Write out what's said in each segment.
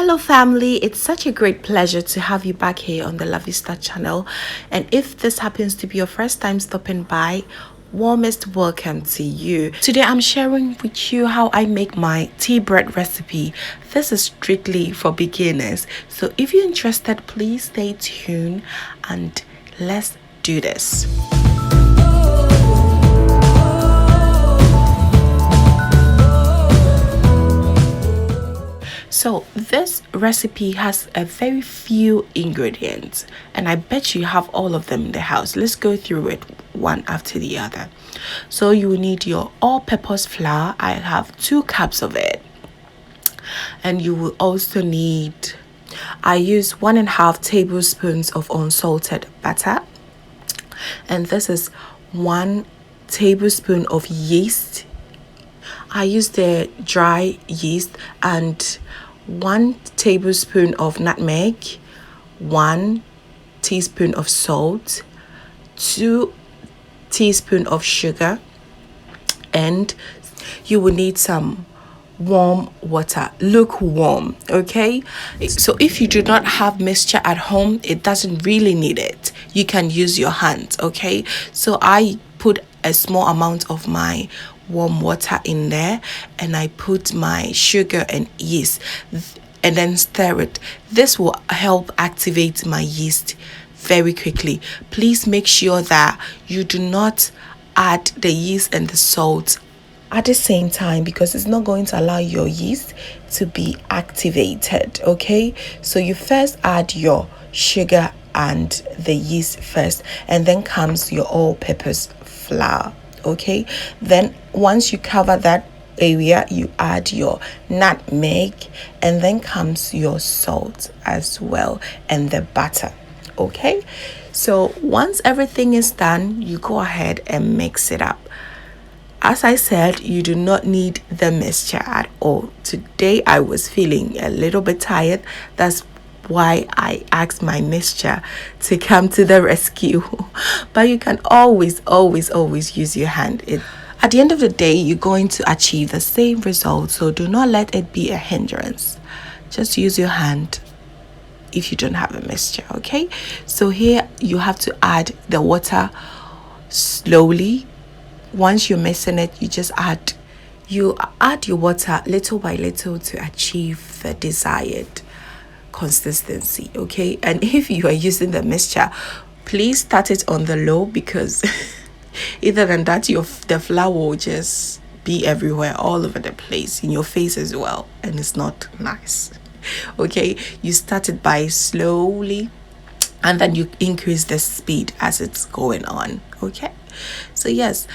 Hello family, it's such a great pleasure to have you back here on the Lovey Star channel, and if this happens to be your first time stopping by, warmest welcome to you. Today I'm sharing with you how I make my tea bread recipe. This is strictly for beginners, so if you're interested, please stay tuned and let's do this. So this recipe has a very few ingredients, and I bet you have all of them in the house. Let's go through it one after the other. So you will need your all-purpose flour. I have 2 cups of it. And you will also need, I use 1.5 tablespoons of unsalted butter. And this is 1 tablespoon of yeast. I use the dry yeast, and 1 tablespoon of nutmeg, 1 teaspoon of salt, 2 teaspoons of sugar, and you will need some warm water, lukewarm. Okay, so if you do not have mixture at home, it doesn't really need it. You can use your hands. Okay, so I put a small amount of my warm water in there, and I put my sugar and yeast and then stir it. This will help activate my yeast very quickly. Please make sure that you do not add the yeast and the salt at the same time, because it's not going to allow your yeast to be activated. Okay, so you first add your sugar and the yeast first, and then comes your all-purpose flour. Okay, then once you cover that area, you add your nutmeg, and then comes your salt as well, and the butter. Okay, so once everything is done, you go ahead and mix it up. As I said, you do not need the mixture at all. Today I was feeling a little bit tired. That's why I asked my mixture to come to the rescue. But you can always use your hand. At the end of the day, you're going to achieve the same result, so do not let it be a hindrance. Just use your hand if you don't have a mixture. Okay, so here you have to add the water slowly. Once you're mixing it, you add your water little by little to achieve the desired consistency. Okay, and if you are using the mixture, please start it on the low, because either than that the flour will just be everywhere, all over the place, in your face as well, and it's not nice. Okay, you start it by slowly, and then you increase the speed as it's going on. Okay, so yes,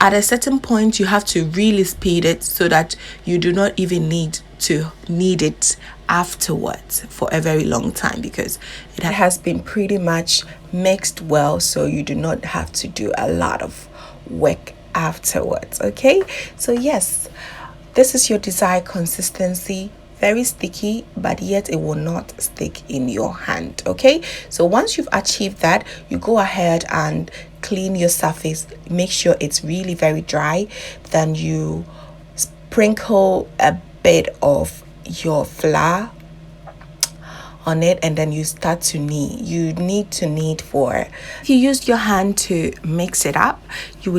at a certain point you have to really speed it so that you do not even need to knead it afterwards for a very long time, because it has been pretty much mixed well, so you do not have to do a lot of work afterwards. Okay, so yes, this is your desired consistency. Very sticky, but yet it will not stick in your hand. Okay, so once you've achieved that, you go ahead and clean your surface. Make sure it's really very dry. Then you sprinkle a bit of your flour on it, and then you start to knead. You need to knead for, if you use your hand to mix it up, you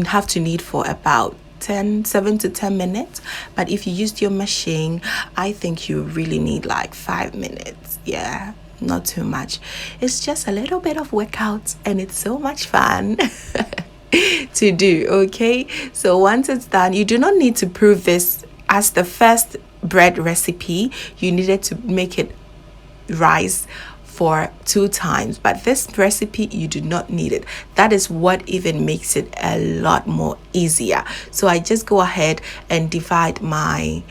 have to knead for about 7 to 10 minutes. But if you used your machine, I think you really need like 5 minutes. Yeah, not too much. It's just a little bit of workout, and it's so much fun to do. Okay, so once it's done, you do not need to prove this. As the first bread recipe, you needed to make it rise for 2 times, but this recipe you do not need it. That is what even makes it a lot more easier. So I just go ahead and divide my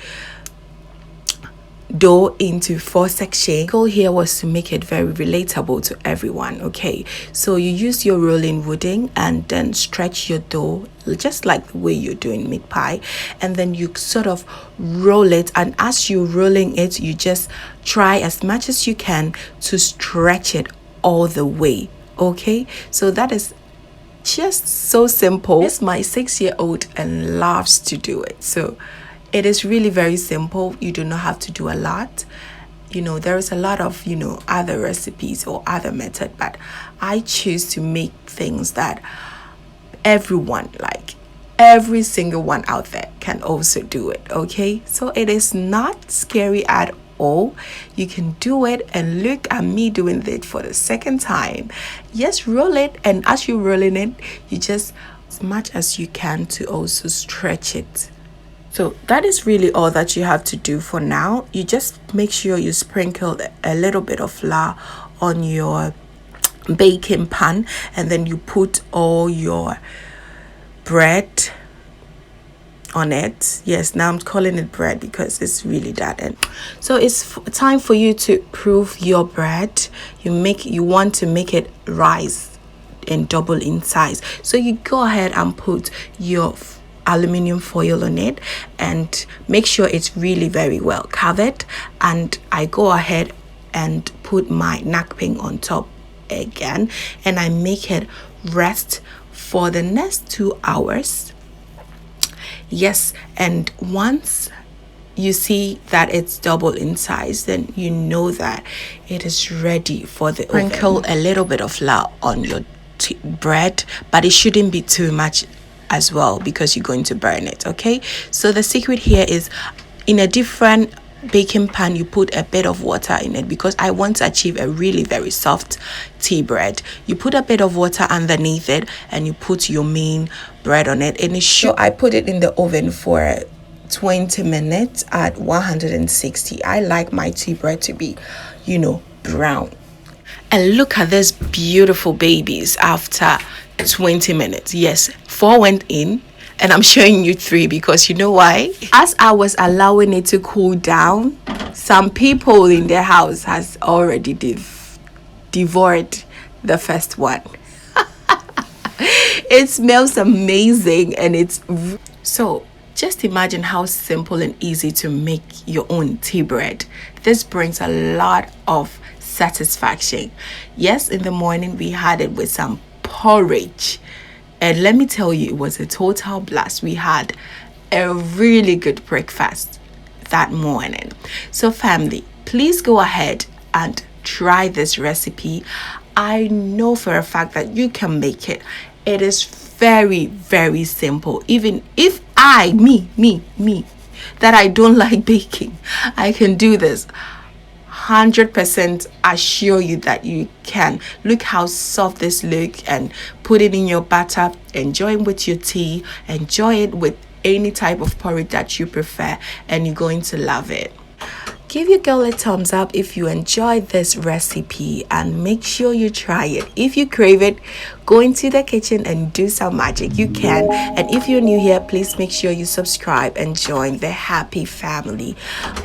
dough into 4 sections. The goal here was to make it very relatable to everyone. Okay, so you use your rolling wooden and then stretch your dough just like the way you're doing meat pie, and then you sort of roll it, and as you're rolling it, you just try as much as you can to stretch it all the way. Okay, so that is just so simple. Yes, my 6-year-old and loves to do it, so It is really very simple. You do not have to do a lot. There is a lot of other recipes or other method, but I choose to make things that everyone, like every single one out there, can also do it. Okay, so it is not scary at all. You can do it, and look at me doing it for the second time. Yes, roll it, and as you're rolling it, you just as much as you can to also stretch it. So that is really all that you have to do for now. You just make sure you sprinkle a little bit of flour on your baking pan, and then you put all your bread on it. Yes, now I'm calling it bread because it's really that. And so it's time for you to proof your bread. You want to make it rise and double in size. So you go ahead and put your aluminium foil on it and make sure it's really very well covered, and I go ahead and put my nutmeg on top again, and I make it rest for the next 2 hours. Yes, and once you see that it's double in size, then you know that it is ready for the oven. Sprinkle a little bit of flour on your bread, but it shouldn't be too much as well because you're going to burn it. Okay, so the secret here is, in a different baking pan, you put a bit of water in it because I want to achieve a really very soft tea bread. You put a bit of water underneath it and you put your main bread on it, and so I put it in the oven for 20 minutes at 160. I like my tea bread to be brown. And look at these beautiful babies after 20 minutes. Yes, 4 went in, and I'm showing you 3 because you know why? As I was allowing it to cool down, some people in the house has already devoured the first one. It smells amazing, and it's so just imagine how simple and easy to make your own tea bread. This brings a lot of satisfaction. Yes, in the morning we had it with some porridge, and let me tell you, it was a total blast. We had a really good breakfast that morning. So family, please go ahead and try this recipe. I know for a fact that you can make it. It is very, very simple. Even if me that I don't like baking, I can do this. 100% assure you that you can. Look how soft this look, and put it in your butter, enjoy it with your tea, enjoy it with any type of porridge that you prefer, and you're going to love it. Give your girl a thumbs up if you enjoyed this recipe, and make sure you try it. If you crave it, go into the kitchen and do some magic. You can. And if you're new here, please make sure you subscribe and join the happy family.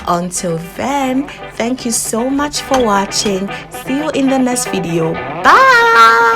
Until then, thank you so much for watching. See you in the next video. Bye.